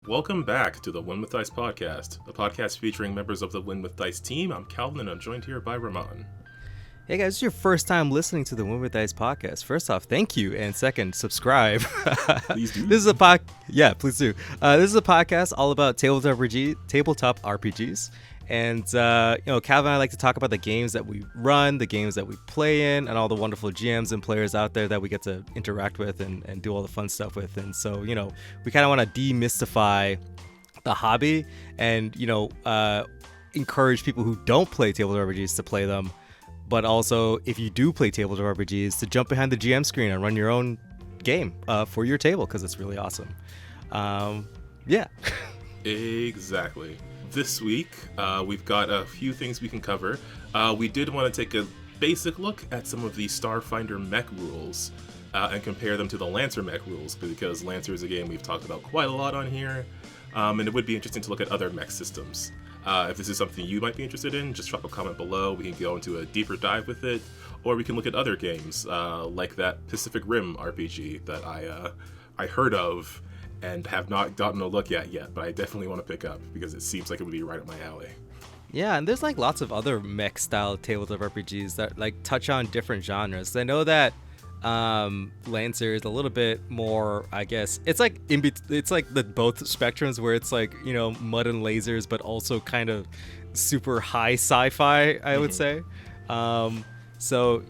Welcome back to the Win with Dice podcast, a podcast featuring members of the Win with Dice team. I'm Calvin, and I'm joined here by Ramon. Hey guys, it's your first time listening to the Win with Dice podcast. First off, thank you, and second, subscribe. Please do. This is yeah, please do. This is a podcast all about tabletop RPGs, and Calvin and I like to talk about the games that we run, the games that we play in, and all the wonderful GMs and players out there that we get to interact with and do all the fun stuff with. And so, we kind of want to demystify the hobby and encourage people who don't play tabletop RPGs to play them. But also, if you do play tabletop RPGs, to jump behind the GM screen and run your own game for your table, because it's really awesome. Yeah. Exactly. This week, we've got a few things we can cover. We did want to take a basic look at some of the Starfinder Mech rules and compare them to the Lancer Mech rules, because Lancer is a game we've talked about quite a lot on here, and it would be interesting to look at other mech systems. If this is something you might be interested in, just drop a comment below. We can go into a deeper dive with it, or we can look at other games like that Pacific Rim RPG that I heard of and have not gotten a look at yet, but I definitely want to pick up because it seems like it would be right up my alley. Yeah, and there's lots of other mech style tabletop RPGs that touch on different genres. I know that Lancer is a little bit more, I guess it's like the both spectrums where it's mud and lasers, but also kind of super high sci-fi, I would say. So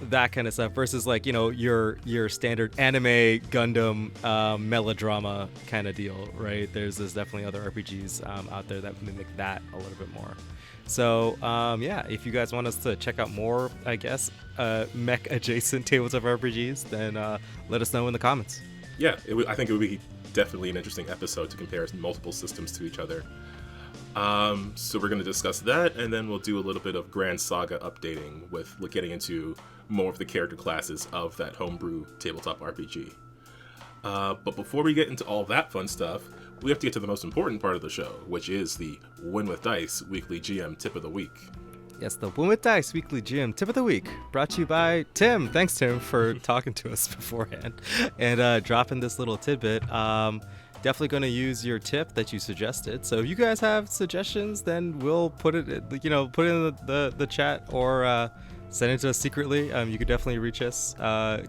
that kind of stuff versus your standard anime Gundam melodrama kind of deal, right? There's definitely other RPGs out there that mimic that a little bit more. So if you guys want us to check out more, I guess, mech adjacent tabletop RPGs, then let us know in the comments. Yeah, I think it would be definitely an interesting episode to compare multiple systems to each other. So we're going to discuss that, and then we'll do a little bit of Grand Saga updating with getting into more of the character classes of that homebrew tabletop RPG. But before we get into all that fun stuff, we have to get to the most important part of the show, which is the Win with Dice Weekly GM Tip of the Week. Yes, the Win with Dice Weekly GM Tip of the Week, brought to you by Tim. Thanks, Tim, for talking to us beforehand and dropping this little tidbit. Definitely going to use your tip that you suggested. So if you guys have suggestions, then we'll put it in the chat or send it to us secretly. You could definitely reach us.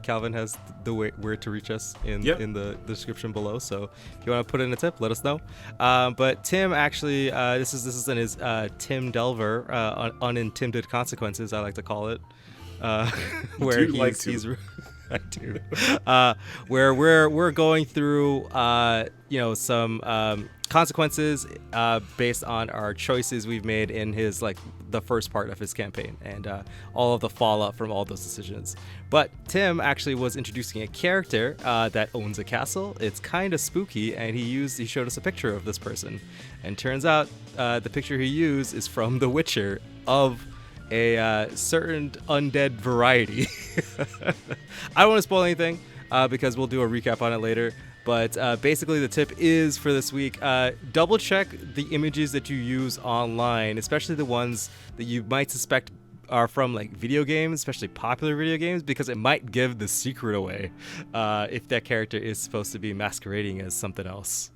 Calvin has the way where to reach us in the description below. So if you want to put in a tip, let us know. But Tim actually, this is in his Tim Delver unintended consequences, I like to call it, where he's I do. Where we're going through some consequences based on our choices we've made in his the first part of his campaign and all of the fallout from all those decisions. But Tim actually was introducing a character that owns a castle. It's kind of spooky, and he showed us a picture of this person, and turns out the picture he used is from The Witcher of a certain undead variety. I don't want to spoil anything because we'll do a recap on it later, but basically the tip is for this week, double check the images that you use online, especially the ones that you might suspect are from video games, especially popular video games, because it might give the secret away if that character is supposed to be masquerading as something else.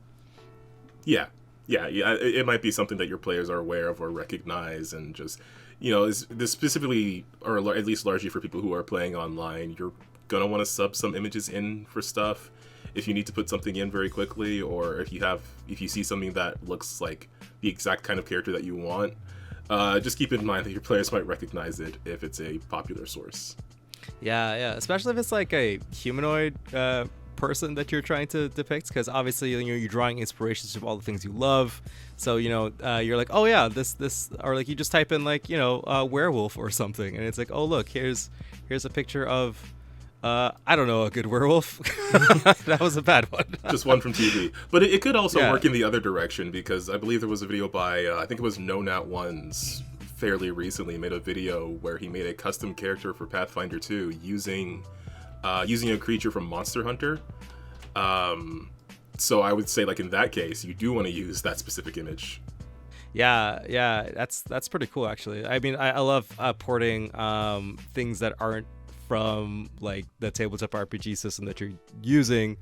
Yeah, it might be something that your players are aware of or recognize, and just is this specifically, or at least largely for people who are playing online, you're gonna want to sub some images in for stuff if you need to put something in very quickly, or if you see something that looks like the exact kind of character that you want. Just keep in mind that your players might recognize it if it's a popular source. Yeah, especially if it's a humanoid person that you're trying to depict, because obviously you're drawing inspirations from all the things you love. So you're like, oh yeah, this, or you just type in a werewolf or something, and it's like, oh look, here's a picture of I don't know, a good werewolf. That was a bad one. Just one from TV. But it could also work in the other direction, because I believe there was a video by I think it was No Nat Ones fairly recently made a video where he made a custom character for Pathfinder 2 using a creature from Monster Hunter. So I would say in that case, you do want to use that specific image. Yeah, that's pretty cool actually. I mean, I love porting things that aren't from the tabletop RPG system that you're using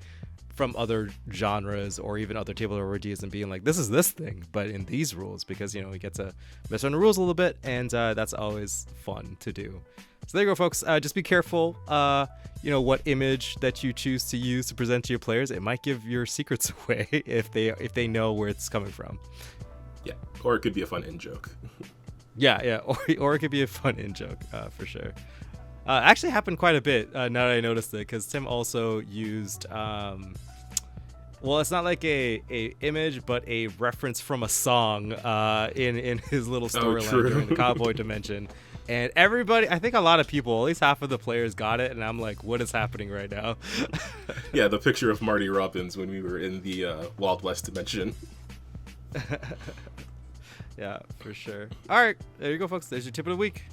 from other genres or even other tabletop RPGs and being like, this is this thing, but in these rules, because we get to mess around the rules a little bit, and that's always fun to do. So there you go, folks. Just be careful, what image that you choose to use to present to your players. It might give your secrets away if they know where it's coming from. Yeah, or it could be a fun in-joke. Yeah, or it could be a fun in-joke, for sure. Actually happened quite a bit, now that I noticed it, because Tim also used, it's not like a image, but a reference from a song in his little storyline during the cowboy dimension. And everybody, I think a lot of people, at least half of the players got it, and I'm like, what is happening right now? Yeah, the picture of Marty Robbins when we were in the Wild West dimension. Yeah, for sure. All right, there you go, folks. There's your tip of the week.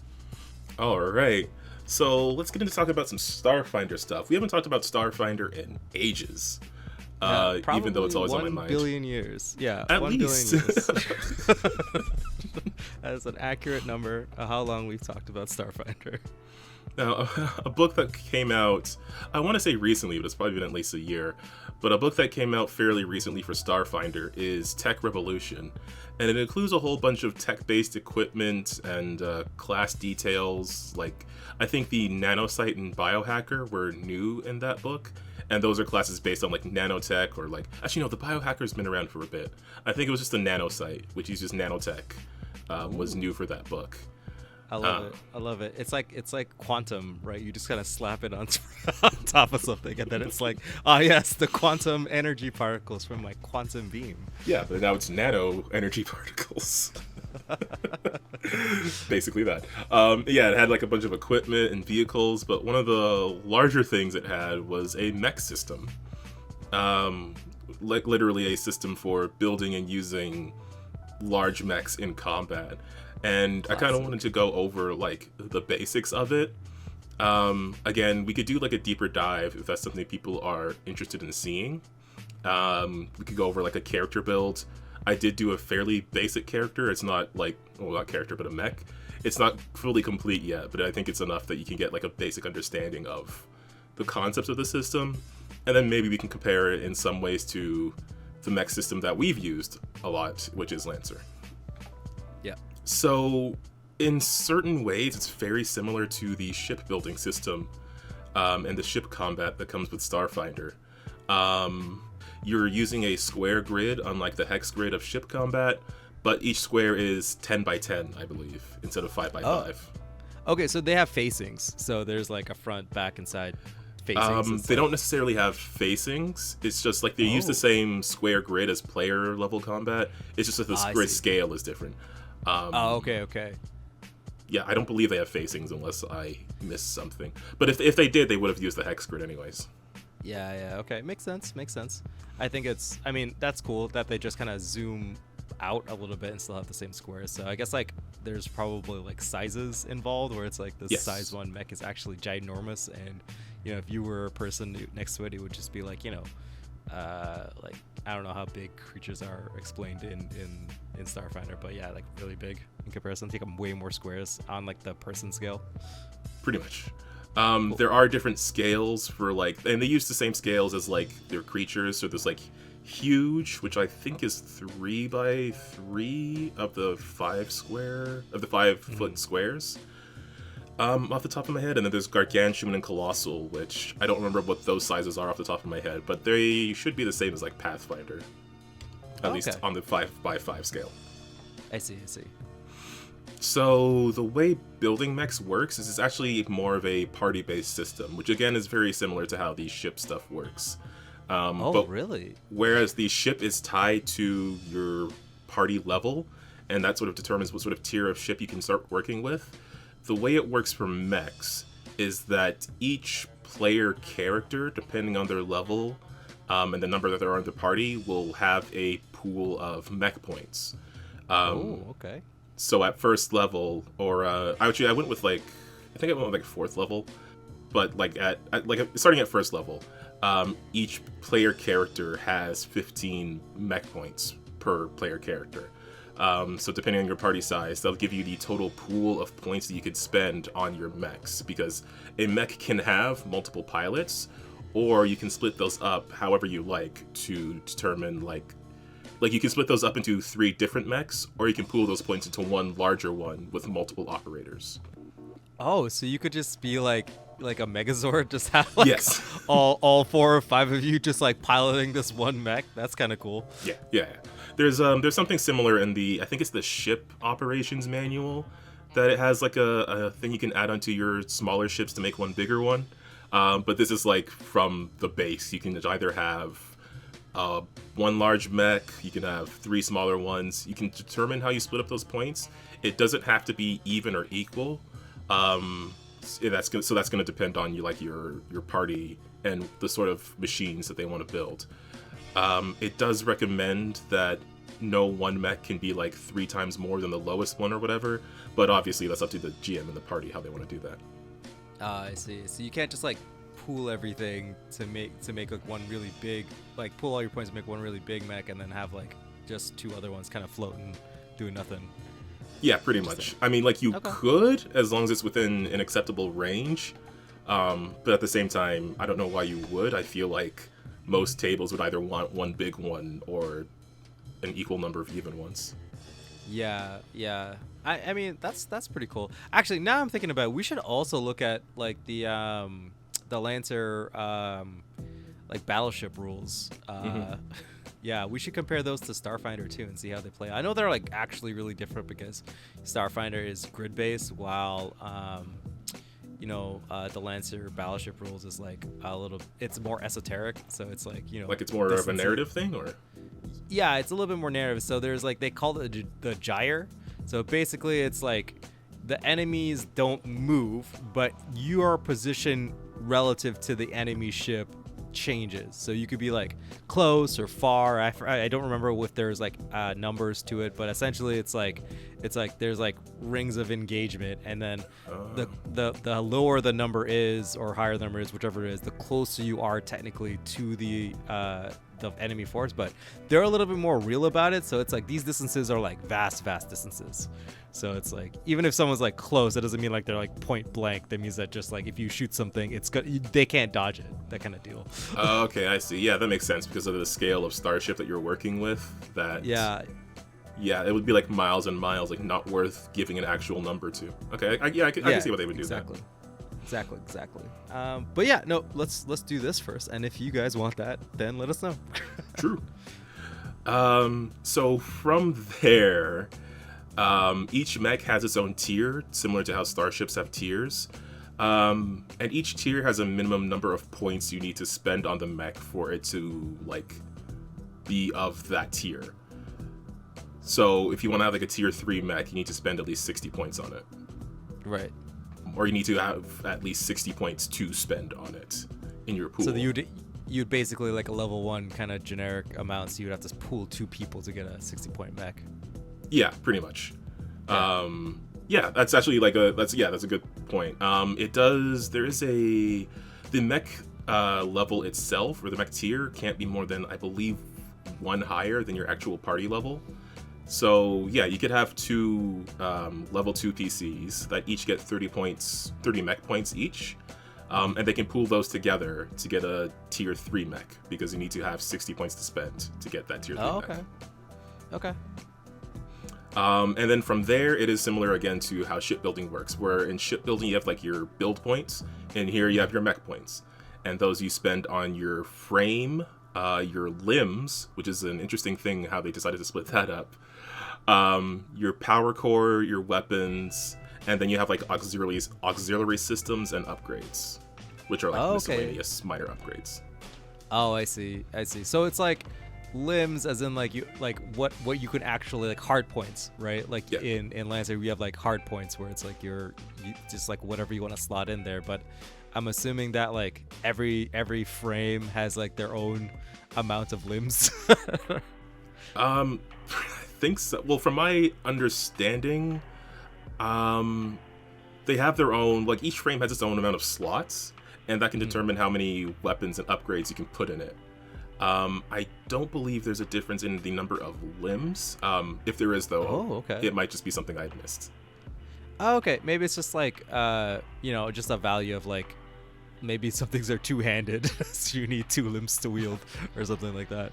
All right. So let's get into talking about some Starfinder stuff. We haven't talked about Starfinder in ages. Even though it's always on my mind. 1 billion years. Yeah, at 1 least. billion years. That is an accurate number of how long we've talked about Starfinder. Now, a book that came out, I want to say recently, but it's probably been at least a year, but a book that came out fairly recently for Starfinder is Tech Revolution, and it includes a whole bunch of tech-based equipment and class details. Like, I think the Nanosite and Biohacker were new in that book, and those are classes based on like nanotech or like, actually no, the Biohacker's been around for a bit. I think it was just the Nanosite, which uses nanotech, was new for that book. I love it. It's like quantum, right? You just kind of slap it on top of something, and then it's like, yes, the quantum energy particles from my quantum beam. Yeah, but now it's nano energy particles. Basically that. It had like a bunch of equipment and vehicles, but one of the larger things it had was a mech system. Like literally a system for building and using large mechs in combat. And I kind of wanted to go over like the basics of it. Again, we could do like a deeper dive if that's something people are interested in seeing. We could go over like a character build. I did do a fairly basic character. It's not like, not character, but a mech. It's not fully complete yet, but I think it's enough that you can get like a basic understanding of the concepts of the system. And then maybe we can compare it in some ways to the mech system that we've used a lot, which is Lancer. Yeah. So in certain ways, it's very similar to the shipbuilding system and the ship combat that comes with Starfinder. You're using a square grid, unlike the hex grid of ship combat, but each square is 10 by 10, I believe, instead of 5 by 5. Okay, so they have facings. So there's like a front, back, and side facings. They don't necessarily have facings. It's just like they use the same square grid as player level combat. It's just that the grid scale is different. Okay. Yeah, I don't believe they have facings unless I missed something. But if they did, they would have used the hex grid anyways. Yeah, okay. Makes sense. I think that's cool that they just kind of zoom out a little bit and still have the same squares. So I guess like there's probably like sizes involved where it's like the size 1 mech is actually ginormous, and if you were a person next to it, it would just be like, like I don't know how big creatures are explained in Starfinder, but yeah, like really big in comparison. I think I'm way more squares on like the person scale. Pretty much. Cool. There are different scales for like, and they use the same scales as like their creatures. So there's like huge, which I think is 3 by 3 of the 5 foot squares. Off the top of my head, and then there's gargantuan and colossal, which I don't remember what those sizes are off the top of my head, but they should be the same as like Pathfinder, at least on the 5 by 5 scale. I see. So the way building mechs works is it's actually more of a party-based system, which again is very similar to how the ship stuff works. But really? Whereas the ship is tied to your party level, and that sort of determines what sort of tier of ship you can start working with. The way it works for mechs is that each player character, depending on their level and the number that there are in the party, will have a pool of mech points. Okay. So at first level, or actually I went with like 4th level, but like at starting at first level, each player character has 15 mech points per player character. So depending on your party size, they'll give you the total pool of points that you could spend on your mechs, because a mech can have multiple pilots, or you can split those up however you like to determine like you can split those up into 3 different mechs, or you can pool those points into one larger one with multiple operators. Oh, so you could just be like a Megazord, just have like Yes. all 4 or 5 of you just like piloting this one mech. That's kind of cool. Yeah. There's something similar in I think it's the ship operations manual, that it has like a thing you can add onto your smaller ships to make one bigger one. But this is like from the base. You can either have one large mech, you can have 3 smaller ones. You can determine how you split up those points. It doesn't have to be even or equal. That's going to depend on your party and the sort of machines that they want to build. It does recommend that no one mech can be like 3 times more than the lowest one or whatever, but obviously that's up to the GM and the party how they want to do that. I see. So you can't just like pool everything to make like one really big, like pool all your points to make one really big mech, and then have like just 2 other ones kind of floating, doing nothing. Yeah, pretty much. I mean, like you could, as long as it's within an acceptable range. But at the same time, I don't know why you would. I feel like most tables would either want one big one or an equal number of even ones. Yeah. I mean, that's pretty cool. Actually, now I'm thinking about it, we should also look at like the Lancer like battleship rules. Yeah, we should compare those to Starfinder too and see how they play. I know they're like actually really different because Starfinder is grid based, while the Lancer battleship rules is like it's more esoteric. So it's like, like it's more of a narrative thing, or yeah, it's a little bit more narrative. So there's like, they call it the gyre. So basically it's like the enemies don't move, but your position relative to the enemy ship changes. So you could be like close or far. I don't remember if there's like numbers to it, but essentially it's like there's like rings of engagement, and then the lower the number is, or higher the number is, whichever it is, the closer you are technically to the enemy force. But they're a little bit more real about it, so it's like these distances are like vast distances. So it's like, even if someone's like close, that doesn't mean like they're like point blank. That means that just like if you shoot something, it's good, they can't dodge it, that kind of deal. Okay, I see. Yeah, that makes sense because of the scale of starship that you're working with. Yeah, it would be like miles and miles, like not worth giving an actual number to. Okay, I can see why they would do that. Exactly. But yeah, no, let's do this first, and if you guys want that, then let us know. True. So from there, each mech has its own tier, similar to how starships have tiers. And each tier has a minimum number of points you need to spend on the mech for it to like be of that tier. So if you want to have like a tier 3 mech, you need to spend at least 60 points on it. Right. Or you need to have at least 60 points to spend on it in your pool. So you'd basically like a level 1 kind of generic amount, so you'd have to pool 2 people to get a 60-point mech. Yeah, pretty much. Yeah. That's actually like that's a good point. The mech level itself, or the mech tier, can't be more than, I believe, 1 higher than your actual party level. So yeah, you could have 2 level 2 PCs that each get 30 mech points each, and they can pool those together to get a tier 3 mech, because you need to have 60 points to spend to get that tier 3 mech. Okay. And then from there, it is similar again to how shipbuilding works, where in shipbuilding you have like your build points, and here you have your mech points, and those you spend on your frame, your limbs, which is an interesting thing how they decided to split that up, your power core, your weapons, and then you have like auxiliary systems and upgrades, which are like miscellaneous minor upgrades. Oh, I see. So it's like limbs, as in like what you can actually like hard points, right? Like in Lancer we have like hard points where it's like you just like whatever you want to slot in there. But I'm assuming that like every frame has like their own amount of limbs. I think so. Well, from my understanding, they have their own, like each frame has its own amount of slots, and that can determine how many weapons and upgrades you can put in it. I don't believe there's a difference in the number of limbs. If there is, though, it might just be something I missed. Oh, okay. Maybe it's just like, just a value of like maybe some things are two-handed, so you need 2 limbs to wield, or something like that.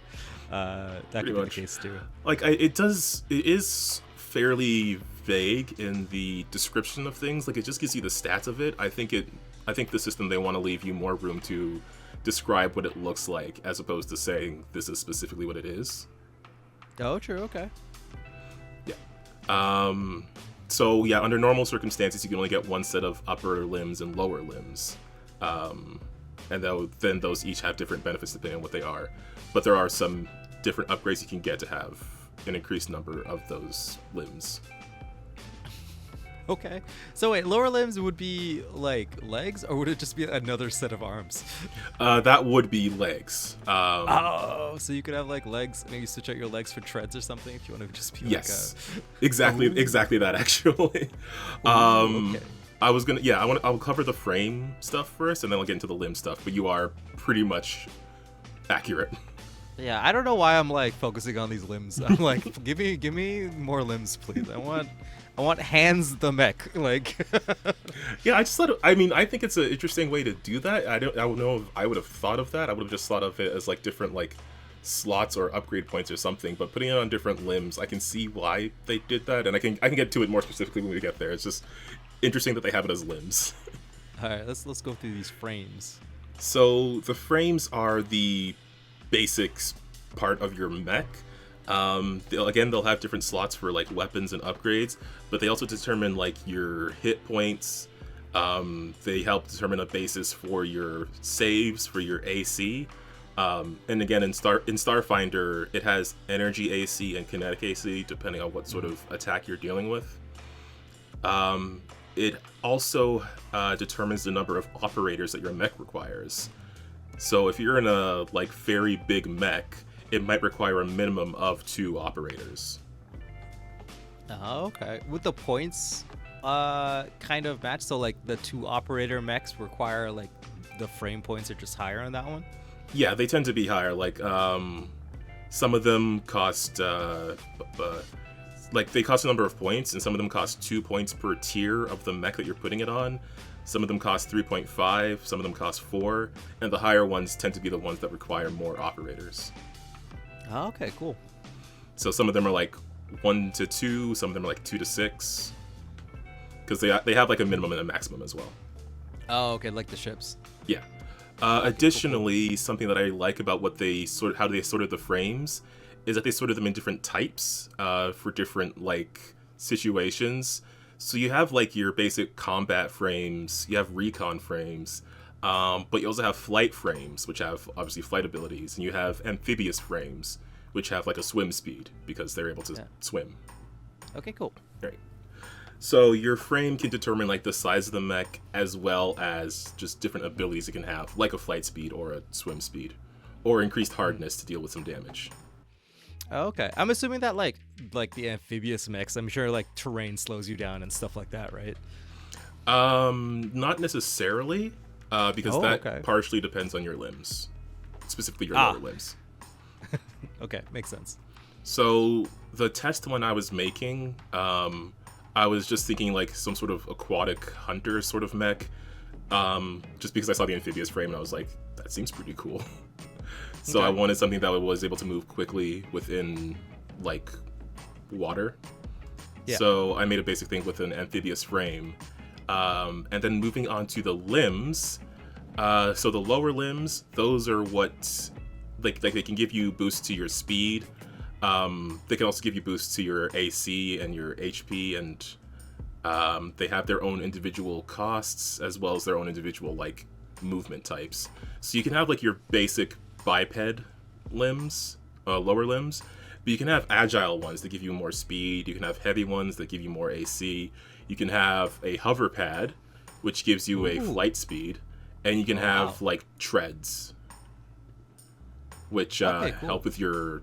That could be the case too. Like it is fairly vague in the description of things. Like it just gives you the stats of it. I think the system, they want to leave you more room to describe what it looks like, as opposed to saying this is specifically what it is. Oh, true. Okay. Yeah. So yeah, under normal circumstances, you can only get 1 set of upper limbs and lower limbs, and then those each have different benefits depending on what they are. But there are some different upgrades you can get to have an increased number of those limbs. Okay. So wait, lower limbs would be like legs, or would it just be another set of arms? That would be legs. Oh, so you could have like legs, maybe switch out your legs for treads or something if you want to just be yes, like exactly that actually. Okay. I'll cover the frame stuff first, and then I'll get into the limb stuff. But you are pretty much accurate. Yeah, I don't know why I'm like focusing on these limbs. I'm like, give me more limbs, please. I want hands the mech. Like, yeah, I think it's an interesting way to do that. I don't know if I would have thought of that. I would have just thought of it as like different like slots or upgrade points or something. But putting it on different limbs, I can see why they did that, and I can get to it more specifically when we get there. It's just interesting that they have it as limbs. All right, let's go through these frames. So the frames are the basics part of your mech. They'll have different slots for like weapons and upgrades, but they also determine like your hit points. They help determine a basis for your saves, for your AC. And again, in Starfinder, it has energy AC and kinetic AC depending on what sort of attack you're dealing with. It also determines the number of operators that your mech requires. So if you're in a like very big mech, it might require a minimum of 2 operators. Oh, okay. Would the points kind of match? So like the 2 operator mechs require like the frame points are just higher on that one? Yeah, they tend to be higher. Like some of them cost they cost a number of points, and some of them cost 2 points per tier of the mech that you're putting it on. Some of them cost 3.5, some of them cost 4, and the higher ones tend to be the ones that require more operators. Oh, okay, cool. So some of them are like 1 to 2, some of them are like 2 to 6, because they have like a minimum and a maximum as well. Oh, okay, like the ships. Yeah. Additionally, something that I like about how they sorted the frames is that they sorted them in different types for different like situations. So you have like your basic combat frames, you have recon frames, but you also have flight frames, which have obviously flight abilities, and you have amphibious frames, which have like a swim speed because they're able to swim. Okay, cool. Right. So your frame can determine like the size of the mech as well as just different abilities it can have, like a flight speed or a swim speed, or increased hardness to deal with some damage. Oh, okay. I'm assuming that like the amphibious mechs, I'm sure like terrain slows you down and stuff like that, right? Not necessarily, because that partially depends on your limbs, specifically your lower limbs. Okay, makes sense. So the test one I was making, I was just thinking like some sort of aquatic hunter sort of mech, just because I saw the amphibious frame and I was like, that seems pretty cool. So okay. I wanted something that was able to move quickly within like water. Yeah. So I made a basic thing with an amphibious frame. And then moving on to the limbs. So the lower limbs, those are what like they can give you boosts to your speed. They can also give you boosts to your AC and your HP, and they have their own individual costs as well as their own individual like movement types. So you can have like your basic biped limbs, lower limbs, but you can have agile ones that give you more speed. You can have heavy ones that give you more AC. You can have a hover pad, which gives you a flight speed, and you can have like treads, which help with your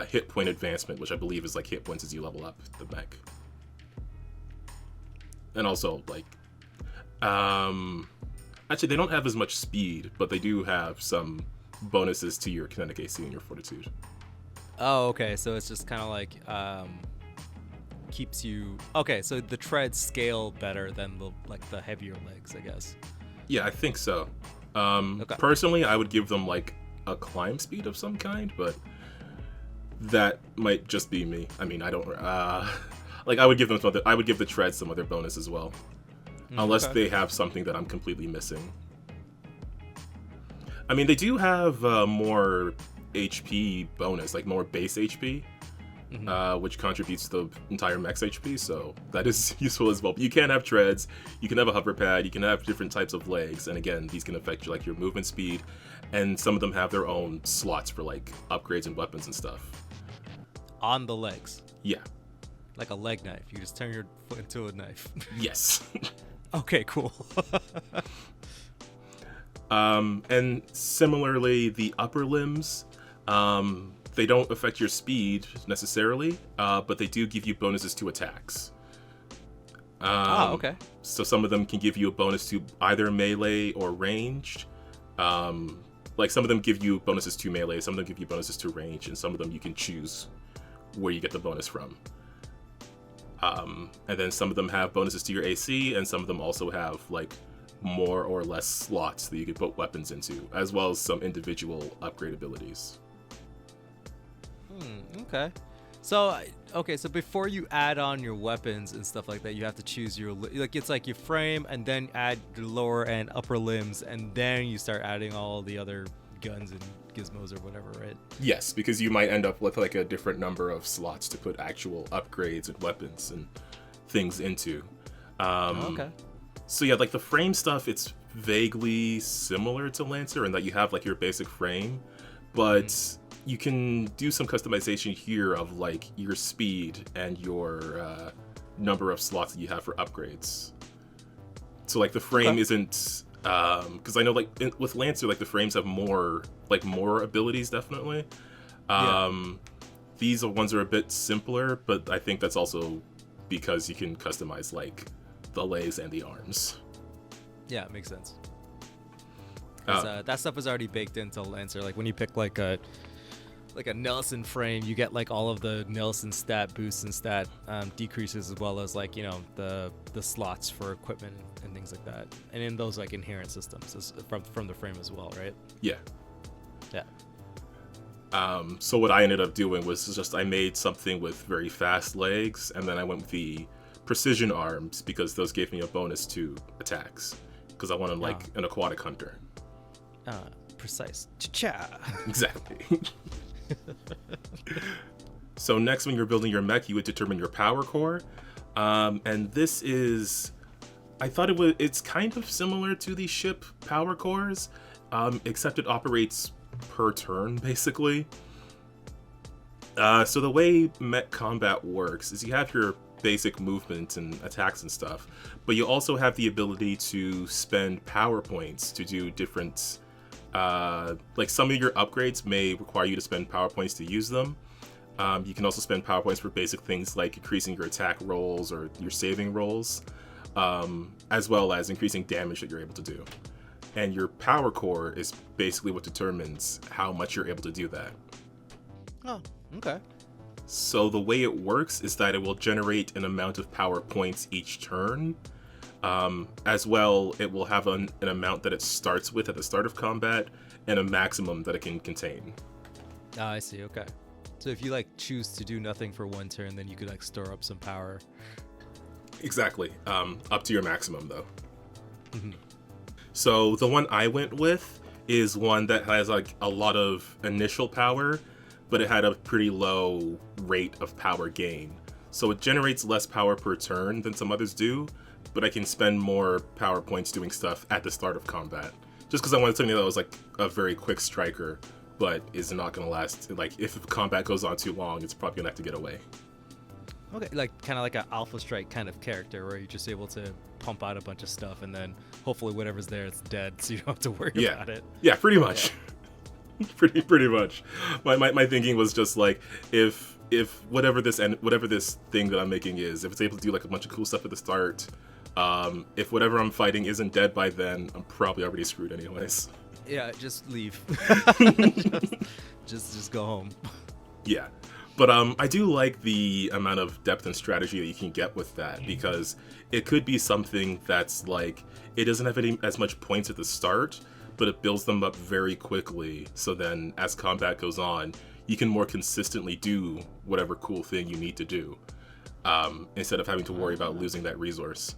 hit point advancement, which I believe is like hit points as you level up the mech. And also like actually they don't have as much speed, but they do have some bonuses to your kinetic AC and your fortitude. Oh, okay. So it's just kind of like keeps you. Okay, so the treads scale better than the heavier legs, I guess. Yeah, I think so. Okay. Personally, I would give them like a climb speed of some kind, but that might just be me. I mean, I don't like I would give them I would give the treads some other bonus as well. Unless Okay. they have something that I'm completely missing. I mean, they do have more HP bonus, like more base HP, which contributes to the entire Mech's HP, so that is useful as well. But you can have treads, you can have a hover pad, you can have different types of legs, and again, these can affect like your movement speed, and some of them have their own slots for like upgrades and weapons and stuff. On the legs. Yeah. Like a leg knife. You just turn your foot into a knife. Yes. Okay, cool. And similarly, the upper limbs, they don't affect your speed necessarily, but they do give you bonuses to attacks. Okay. So some of them can give you a bonus to either melee or ranged. Like some of them give you bonuses to melee, some of them give you bonuses to range, and some of them you can choose where you get the bonus from. And then some of them have bonuses to your AC, and some of them also have like more or less slots that you can put weapons into, as well as some individual upgrade abilities. Okay. So before you add on your weapons and stuff like that, you have to choose your like it's like your frame, and then add your lower and upper limbs, and then you start adding all the other guns and gizmos or whatever, right? Yes, because you might end up with like a different number of slots to put actual upgrades and weapons and things into. Okay. So yeah, like the frame stuff, it's vaguely similar to Lancer in that you have like your basic frame, but you can do some customization here of like your speed and your number of slots that you have for upgrades. So like the frame isn't, because I know like with Lancer, like the frames have more abilities definitely. These ones are a bit simpler, but I think that's also because you can customize like the legs and the arms. Yeah, it makes sense. That stuff is already baked into Lancer. Like when you pick like a Nelson frame, you get like all of the Nelson stat boosts and stat decreases, as well as like, you know, the slots for equipment and things like that, and in those like inherent systems from the frame as well, right? Yeah. So what I ended up doing was just I made something with very fast legs, and then I went with the precision arms because those gave me a bonus to attacks, because I wanted like an aquatic hunter. Precise. Cha-cha. Exactly. So next, when you're building your mech, you would determine your power core, and this is, I thought it's kind of similar to the ship power cores, except it operates per turn basically. So the way mech combat works is you have your basic movement and attacks and stuff, but you also have the ability to spend power points to do different, like some of your upgrades may require you to spend power points to use them. You can also spend power points for basic things like increasing your attack rolls or your saving rolls, as well as increasing damage that you're able to do. And your power core is basically what determines how much you're able to do that. Oh, okay. So the way it works is that it will generate an amount of power points each turn. As well, it will have an amount that it starts with at the start of combat, and a maximum that it can contain. I see, okay. So if you like choose to do nothing for one turn, then you could like store up some power. Exactly. Up to your maximum though. So the one I went with is one that has like a lot of initial power, but it had a pretty low rate of power gain. So it generates less power per turn than some others do, but I can spend more power points doing stuff at the start of combat. Just because I wanted something that was like a very quick striker, but is not going to last. Like if combat goes on too long, it's probably going to have to get away. Okay, like kind of like an Alpha Strike kind of character where you're just able to pump out a bunch of stuff, and then hopefully whatever's there is dead, so you don't have to worry about it. Yeah, pretty much. pretty much. My thinking was just like if whatever this thing that I'm making is, if it's able to do like a bunch of cool stuff at the start, if whatever I'm fighting isn't dead by then, I'm probably already screwed anyways. Yeah, just leave. just go home. Yeah. But I do like the amount of depth and strategy that you can get with that, because it could be something that's like, it doesn't have as much points at the start, but it builds them up very quickly. So then as combat goes on, you can more consistently do whatever cool thing you need to do, instead of having to worry about losing that resource.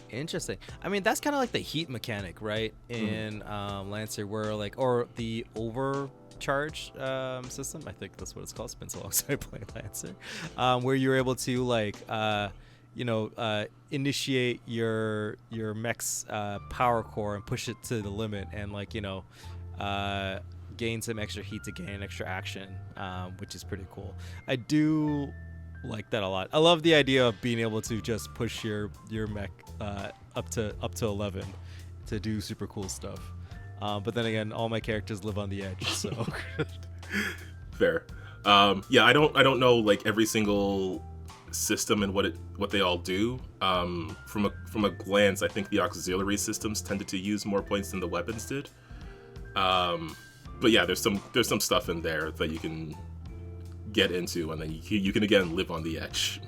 Interesting. I mean, that's kind of like the heat mechanic, right? In Lancer, where like, or the overcharge system. I think that's what it's called. It's been so long since I played Lancer, where you're able to like, initiate your mech's power core and push it to the limit, and like gain some extra heat to gain extra action, which is pretty cool. I do like that a lot. I love the idea of being able to just push your mech up to 11 to do super cool stuff. But then again, all my characters live on the edge, so fair. Yeah, I don't know like every single system and what they all do. From a glance, I think the auxiliary systems tended to use more points than the weapons did. But yeah, there's some stuff in there that you can get into, and then you can again live on the edge.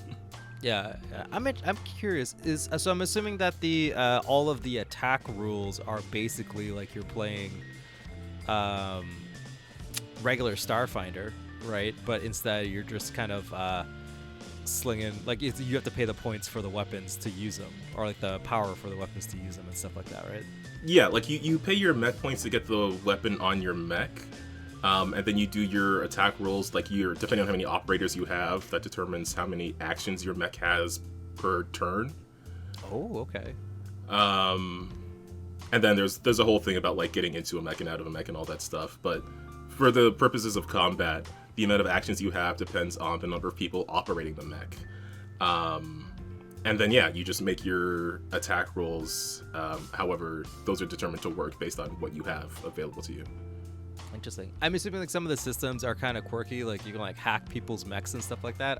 Yeah, I'm curious. So I'm assuming that the all of the attack rules are basically like you're playing regular Starfinder, right? But instead you're just kind of slinging, like you have to pay the points for the weapons to use them, or like the power for the weapons to use them and stuff like that, right? Yeah, like you pay your mech points to get the weapon on your mech. And then you do your attack rolls, like depending on how many operators you have, that determines how many actions your mech has per turn. Oh, okay. And then there's a whole thing about like getting into a mech and out of a mech and all that stuff. But for the purposes of combat, the amount of actions you have depends on the number of people operating the mech. And then yeah, you just make your attack rolls. However, those are determined to work based on what you have available to you. Interesting. I'm assuming like some of the systems are kind of quirky, like you can like hack people's mechs and stuff like that.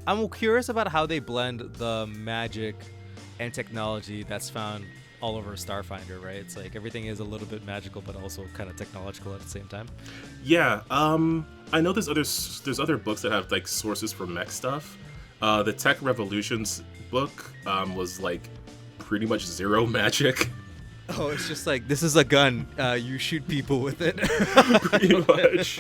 I'm curious about how they blend the magic and technology that's found all over Starfinder, right? It's like everything is a little bit magical, but also kind of technological at the same time. Yeah. I know there's other books that have like sources for mech stuff. The Tech Revolutions book was like pretty much zero magic. Oh, it's just like, this is a gun. You shoot people with it. Pretty much.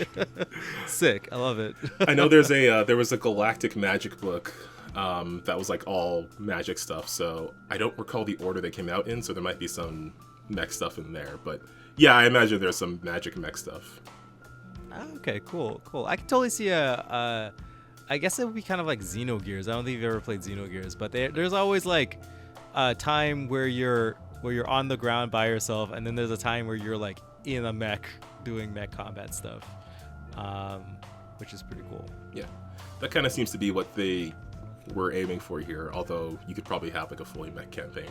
Sick. I love it. I know there was a Galactic Magic book that was like all magic stuff. So I don't recall the order they came out in. So there might be some mech stuff in there. But yeah, I imagine there's some magic mech stuff. Okay, cool. I can totally see I guess it would be kind of like Xenogears. I don't think you've ever played Xenogears, but there's always like a time where you're on the ground by yourself, and then there's a time where you're like in a mech doing mech combat stuff, which is pretty cool. Yeah, that kind of seems to be what they were aiming for here, although you could probably have like a fully mech campaign.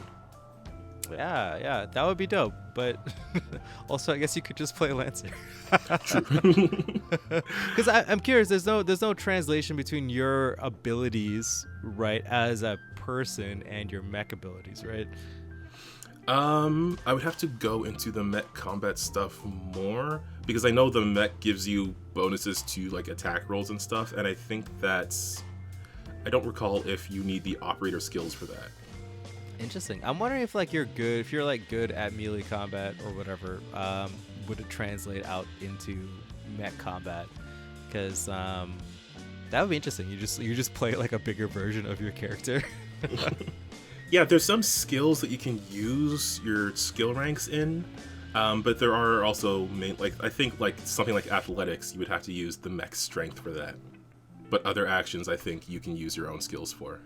Yeah, that would be dope, but also I guess you could just play Lancer. True. Because I'm curious, there's no translation between your abilities, right, as a person and your mech abilities, right? I would have to go into the mech combat stuff more, because I know the mech gives you bonuses to like attack rolls and stuff, and I think I don't recall if you need the operator skills for that. Interesting. I'm wondering if like if you're like good at melee combat or whatever, would it translate out into mech combat? Because that would be interesting. You just play like a bigger version of your character. Yeah, there's some skills that you can use your skill ranks in, but there are also I think like something like athletics, you would have to use the mech strength for that. But other actions, I think you can use your own skills for.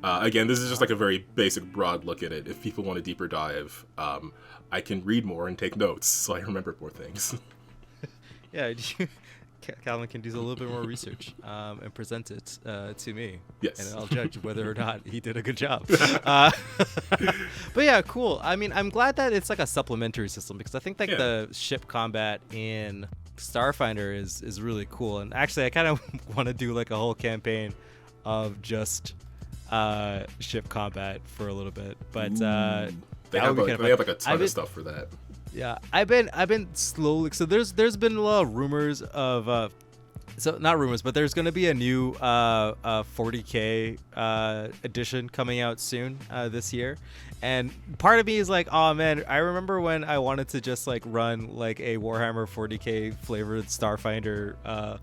Again, this is just like a very basic, broad look at it. If people want a deeper dive, I can read more and take notes, so I remember more things. Yeah, Calvin can do a little bit more research and present it to me. Yes. And I'll judge whether or not he did a good job. But yeah, cool. I mean, I'm glad that it's like a supplementary system, because I think like the ship combat in Starfinder is really cool. And actually, I kind of want to do like a whole campaign of just ship combat for a little bit. But they have like a ton of stuff for that. Yeah, I've been slowly. So there's been a lot of rumors of So not rumors, but there's going to be a new 40K edition coming out soon this year, and part of me is like, oh man, I remember when I wanted to just like run like a Warhammer 40K flavored Starfinder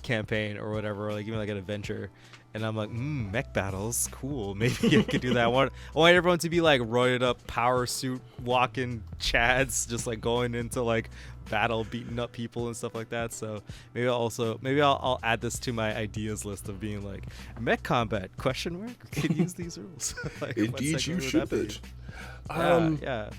campaign or whatever, or like even like an adventure. And I'm like, mech battles, cool. Maybe I could do that. I want everyone to be like roided up power suit walking chads, just like going into like battle, beating up people and stuff like that. So maybe I'll add this to my ideas list of being like mech combat ? Could use these rules. Like, indeed, you should. Yeah.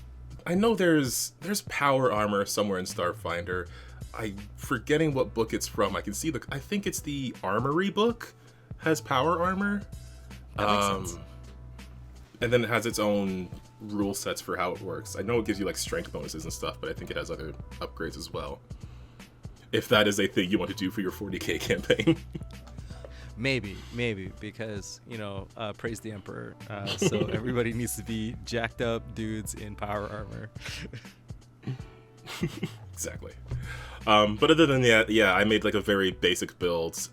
I know there's power armor somewhere in Starfinder. I'm forgetting what book it's from. I can see I think it's the Armory book. Has power armor, That makes sense. and then it has its own rule sets for how it works. I know it gives you like strength bonuses and stuff, but I think it has other upgrades as well. If that is a thing you want to do for your 40K campaign. Maybe because praise the emperor. So everybody needs to be jacked up dudes in power armor. Exactly. But other than that, yeah, I made like a very basic build.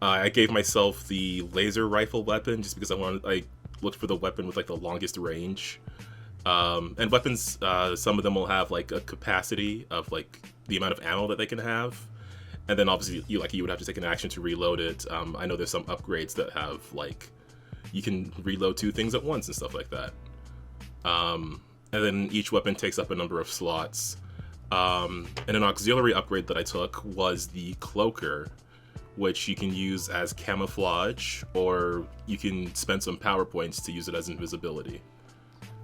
I gave myself the laser rifle weapon just because I looked for the weapon with like the longest range. And weapons, some of them will have like a capacity of like the amount of ammo that they can have. And then obviously you would have to take an action to reload it. I know there's some upgrades that have like, you can reload 2 things at once and stuff like that. And then each weapon takes up a number of slots. And an auxiliary upgrade that I took was the Cloaker, which you can use as camouflage, or you can spend some power points to use it as invisibility.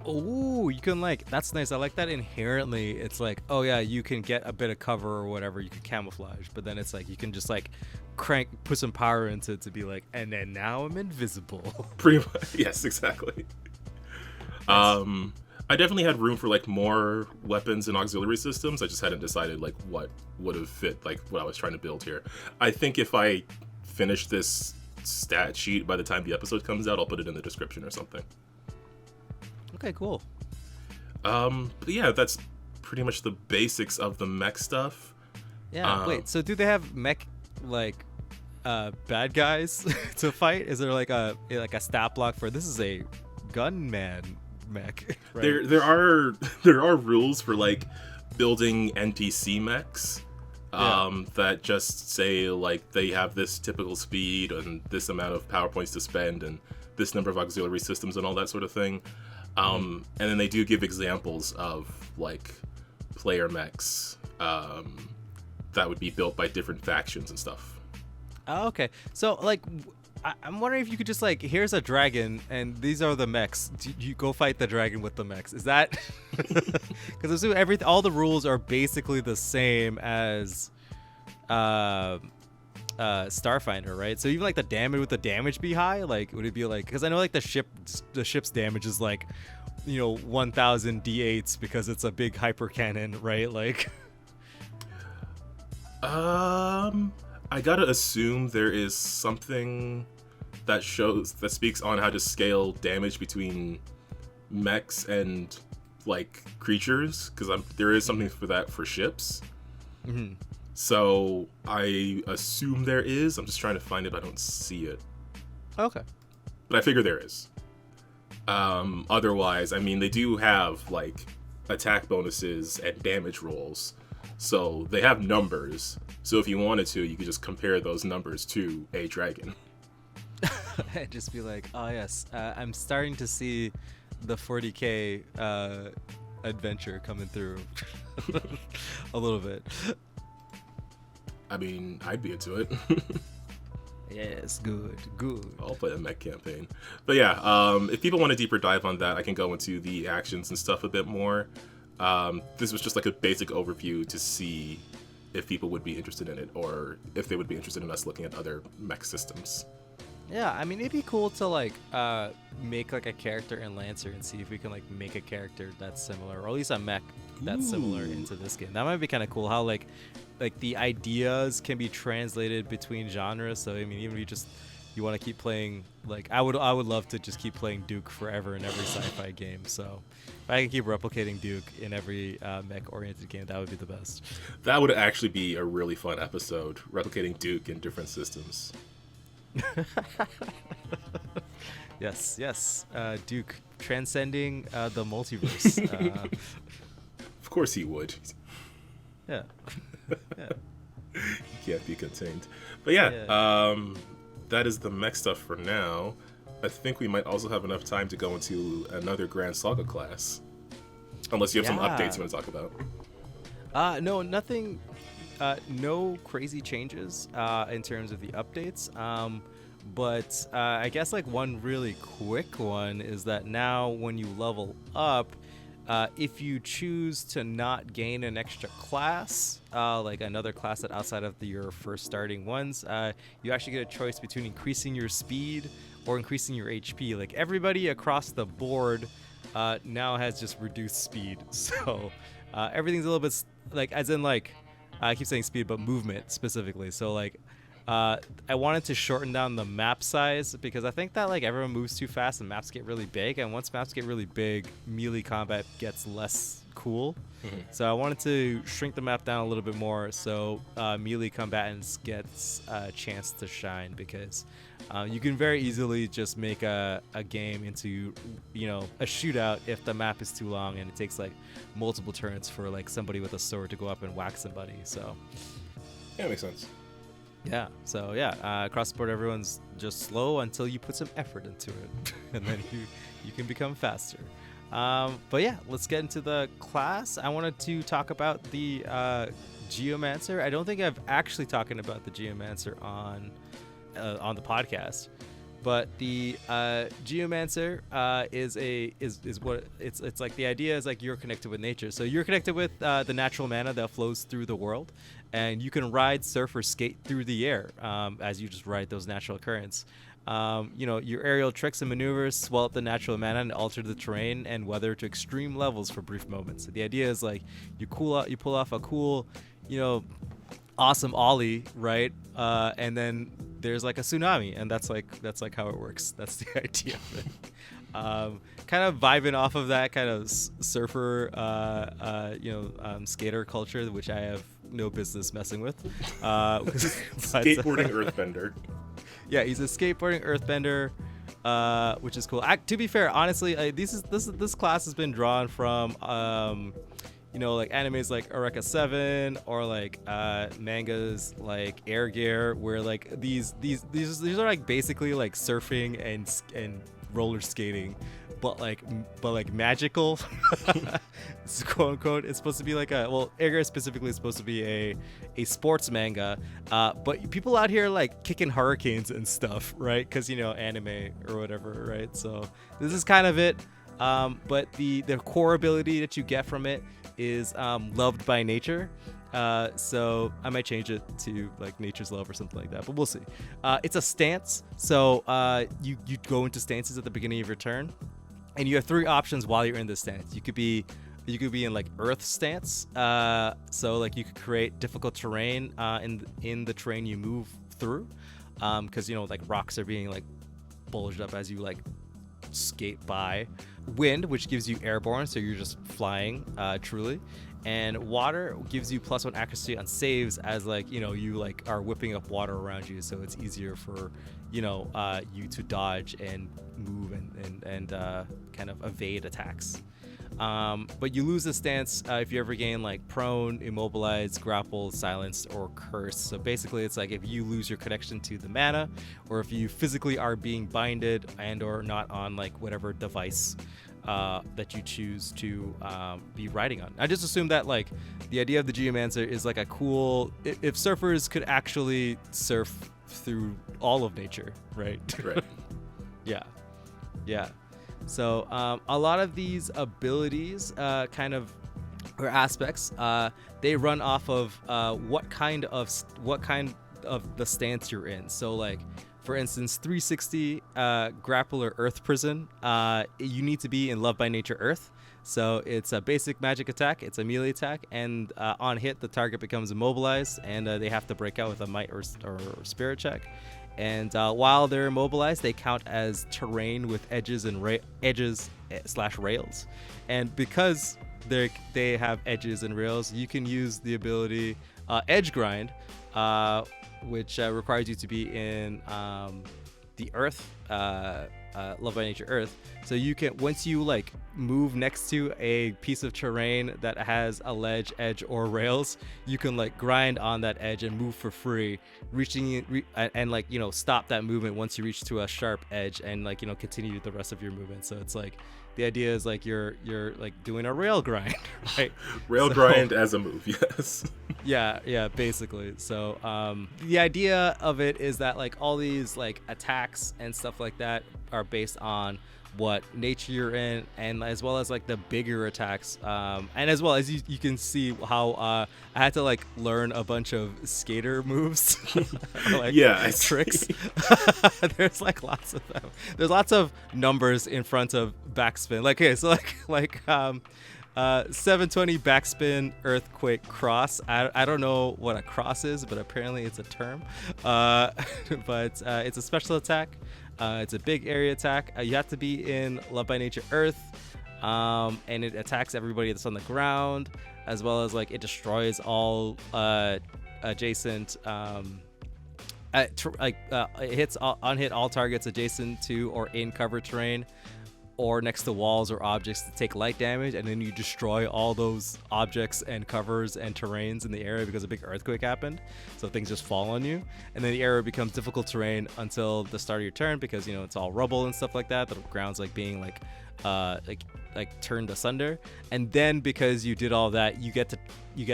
Oh, you can that's nice. I like that inherently. It's like, oh yeah, you can get a bit of cover or whatever. You can camouflage, but then it's like you can just like put some power into it to be like, and then now I'm invisible. Pretty much, yes, exactly. I definitely had room for like more weapons and auxiliary systems. I just hadn't decided like what would have fit like what I was trying to build here. I think if I finish this stat sheet by the time the episode comes out, I'll put it in the description or something. Okay, cool. But yeah, that's pretty much the basics of the mech stuff. Yeah. Wait. So do they have mech like bad guys to fight? Is there like a stat block for this is a gunman mech? Right? There are rules for like building NPC mechs. That just say like they have this typical speed and this amount of power points to spend and this number of auxiliary systems and all that sort of thing. And then they do give examples of like player mechs that would be built by different factions and stuff. Oh, okay. So like I'm wondering if you could just like, here's a dragon and these are the mechs. You go fight the dragon with the mechs. Is that because all the rules are basically the same as Starfinder, right? So even like the damage, would the damage be high? Like would it be like, because I know like the ship's damage is like 1000 d8s because it's a big hyper cannon, right? Like I gotta assume there is something that speaks on how to scale damage between mechs and like creatures, because there is something for that for ships. Mm-hmm. So I assume there is. I'm just trying to find it. I don't see it. Okay. But I figure there is. Otherwise, I mean, they do have like attack bonuses and damage rolls. So they have numbers. So if you wanted to, you could just compare those numbers to a dragon. And just be like, oh yes, I'm starting to see the 40K adventure coming through a little bit. I mean, I'd be into it. Yes, good. I'll play a mech campaign. But yeah, if people want a deeper dive on that, I can go into the actions and stuff a bit more. This was just like a basic overview to see if people would be interested in it, or if they would be interested in us looking at other mech systems. Yeah, I mean, it'd be cool to like make like a character in Lancer and see if we can like make a character that's similar, or at least a mech that's similar into this game. That might be kind of cool. How like the ideas can be translated between genres. So I mean, even if you just you want to keep playing, like I would love to just keep playing Duke forever in every sci-fi game. So if I can keep replicating Duke in every mech-oriented game, that would be the best. That would actually be a really fun episode, replicating Duke in different systems. Yes. Duke transcending the multiverse. Of course he would. Yeah. He can't be contained. But yeah. That is the mech stuff for now. I think we might also have enough time to go into another Grand Saga class. Unless you have some updates you want to talk about. No, nothing. No crazy changes in terms of the updates. But I guess like one really quick one is that now when you level up, if you choose to not gain an extra class, like another class that outside of your first starting ones, you actually get a choice between increasing your speed or increasing your HP. Like everybody across the board now has just reduced speed. So everything's a little bit like, as in like, I keep saying speed, but movement specifically. So like, I wanted to shorten down the map size because I think that like everyone moves too fast and maps get really big, and once maps get really big, melee combat gets less cool. So I wanted to shrink the map down a little bit more so melee combatants gets a chance to shine, because you can very easily just make a game into, you know, a shootout if the map is too long and it takes like multiple turns for like somebody with a sword to go up and whack somebody. So yeah, makes sense. Yeah, so yeah, across the board, everyone's just slow until you put some effort into it, and then you can become faster. But yeah, let's get into the class. I wanted to talk about the Geomancer. I don't think I've actually talked about the Geomancer on the podcast, but the Geomancer is what it's like. The idea is like you're connected with nature, so you're connected with the natural mana that flows through the world, and you can ride, surf, or skate through the air as you just ride those natural currents. You know, your aerial tricks and maneuvers swell up the natural mana and alter the terrain and weather to extreme levels for brief moments. So the idea is like you pull off a cool, you know, awesome ollie, right? And then there's like a tsunami, and that's like how it works. That's the idea of it. Kind of vibing off of that kind of surfer, skater culture, which I have no business messing with. Skateboarding earthbender. Yeah, he's a skateboarding earthbender, which is cool. To be fair, honestly, this class has been drawn from like animes like Eureka 7 or like mangas like Air Gear, where like these are like basically like surfing and roller skating, but like magical. Quote unquote. It's supposed to be like Air Gear specifically is supposed to be a sports manga, but people out here like kicking hurricanes and stuff, right? Because anime or whatever, right? So this is kind of it. But the core ability that you get from it is loved by nature. So I might change it to like nature's love or something like that, but we'll see. It's a stance. So you go into stances at the beginning of your turn, and you have 3 options while you're in this stance. You could be in like earth stance. So like you could create difficult terrain in the terrain you move through, because like rocks are being like bulged up as you like skate by. Wind, which gives you airborne, so you're just flying, truly. And water gives you +1 accuracy on saves, as like you like are whipping up water around you, so it's easier for you to dodge and move and kind of evade attacks. But you lose the stance if you ever gain like prone, immobilized, grappled, silenced, or cursed. So basically it's like if you lose your connection to the mana, or if you physically are being binded and or not on like whatever device that you choose to be riding on. I just assume that like the idea of the Geomancer is like a cool, if surfers could actually surf through all of nature, right? Right. Yeah. So a lot of these abilities or aspects, they run off of what kind of the stance you're in. So like, for instance, 360 grappler earth prison, you need to be in love by nature earth. So it's a basic magic attack, it's a melee attack, and on hit the target becomes immobilized, and they have to break out with a might or spirit check. And while they're immobilized, they count as terrain with edges and edges/rails. And because they have edges and rails, you can use the ability Edge Grind, which requires you to be in the Earth, Love by Nature Earth. So you can, once you like move next to a piece of terrain that has a ledge, edge, or rails, you can like grind on that edge and move for free, and like, you know, stop that movement once you reach to a sharp edge, and like, you know, continue the rest of your movement. So it's like, the idea is like you're like doing a rail grind, right? Grind as a move, yes. Yeah, basically. So the idea of it is that like all these like attacks and stuff like that are based on what nature you're in, and as well as like the bigger attacks, and as well as you can see how I had to like learn a bunch of skater moves, like tricks. There's like lots of them. There's lots of numbers in front of backspin. Like, okay, so like 720 backspin earthquake cross. I don't know what a cross is, but apparently it's a term. But it's a special attack. It's a big area attack. You have to be in Love by Nature Earth, and it attacks everybody that's on the ground, as well as like it destroys all adjacent. It hits unhit all targets adjacent to or in cover terrain, or next to walls or objects that take light damage, and then you destroy all those objects and covers and terrains in the area because a big earthquake happened. So things just fall on you, and then the area becomes difficult terrain until the start of your turn, because you know it's all rubble and stuff like that. The ground's like being like turned asunder, and then because you did all that, you get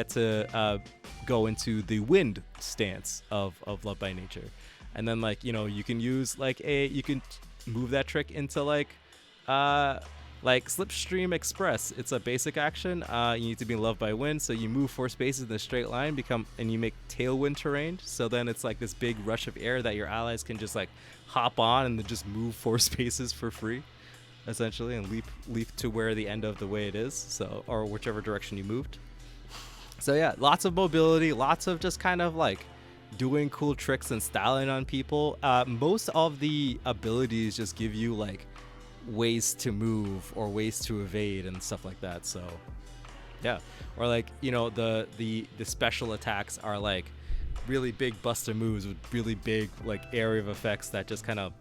to go into the wind stance of Love by Nature, and then like, you know, you can use you can move that trick into like Slipstream Express. It's a basic action. You need to be in Love by Wind, so you move 4 spaces in a straight line, and you make tailwind terrain. So then it's like this big rush of air that your allies can just like hop on and then just move 4 spaces for free, essentially, and leap to where the end of the way it is, so, or whichever direction you moved. So yeah, lots of mobility, lots of just kind of like doing cool tricks and styling on people. Most of the abilities just give you like ways to move or ways to evade and stuff like that. So yeah, or like, you know, the special attacks are like really big buster moves with really big like area of effects that just kind of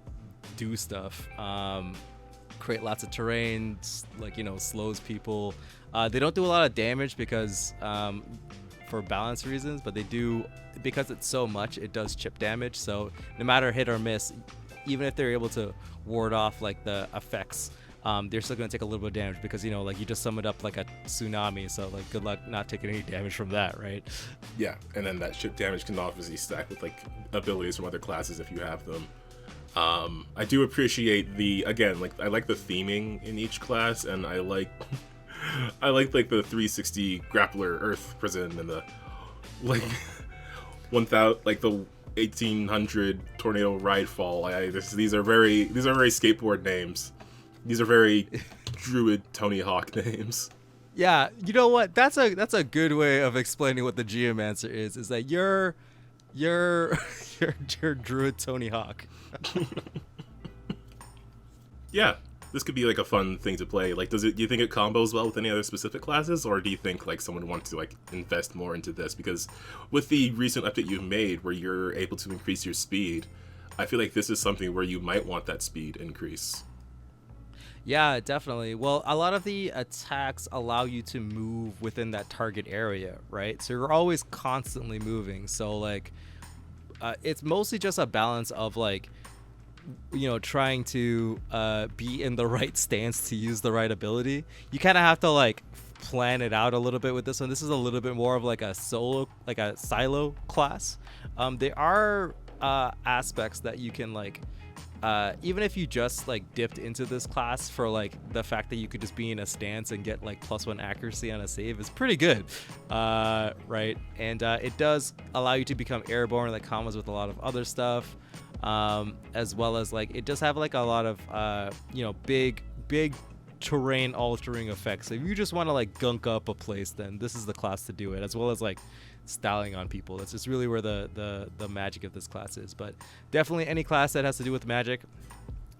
do stuff, create lots of terrains, like, you know, slows people. They don't do a lot of damage because for balance reasons, but they do, because it's so much, it does chip damage. So no matter hit or miss, even if they're able to ward off like the effects, they're still going to take a little bit of damage, because, you know, like you just summoned up like a tsunami, so like good luck not taking any damage from that, right? Yeah, and then that chip damage can obviously stack with like abilities from other classes if you have them. I do appreciate I like the theming in each class, and I like like the 360 grappler Earth prison and the like 1000 like the 1800 tornado ride fall. These are very skateboard names. These are very druid Tony Hawk names. Yeah, you know what? That's a good way of explaining what the Geomancer is that you're druid Tony Hawk. Yeah, this could be like a fun thing to play. Like, do you think it combos well with any other specific classes, or do you think like someone wants to like invest more into this? Because with the recent update you've made where you're able to increase your speed, I feel like this is something where you might want that speed increase. Yeah, definitely. Well, a lot of the attacks allow you to move within that target area, right? So you're always constantly moving. So like, it's mostly just a balance of like, you know, trying to be in the right stance to use the right ability. You kind of have to like plan it out a little bit with this one. This is a little bit more of like a silo class. There are aspects that you can like, even if you just like dipped into this class for like the fact that you could just be in a stance and get like +1 accuracy on a save is pretty good, right? And it does allow you to become airborne, like combos with a lot of other stuff, as well as like it does have like a lot of you know, big terrain altering effects. So if you just want to like gunk up a place, then this is the class to do it, as well as like styling on people. That's just really where the magic of this class is. But definitely any class that has to do with magic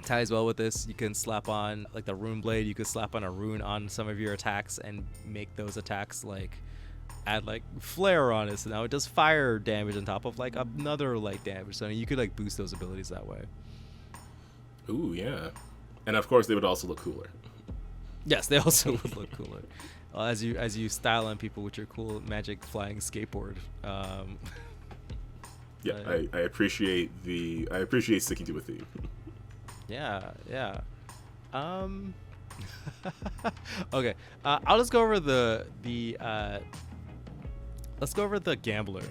ties well with this. You can slap on like the rune blade. You could slap on a rune on some of your attacks and make those attacks like add like flare on it. So now it does fire damage on top of like another light damage. So you could like boost those abilities that way. Ooh, yeah. And of course they would also look cooler. Yes, they also would look cooler. As you style on people with your cool magic flying skateboard. Yeah, I appreciate sticking to a theme. Yeah. Okay, I'll just go over let's go over the gambler.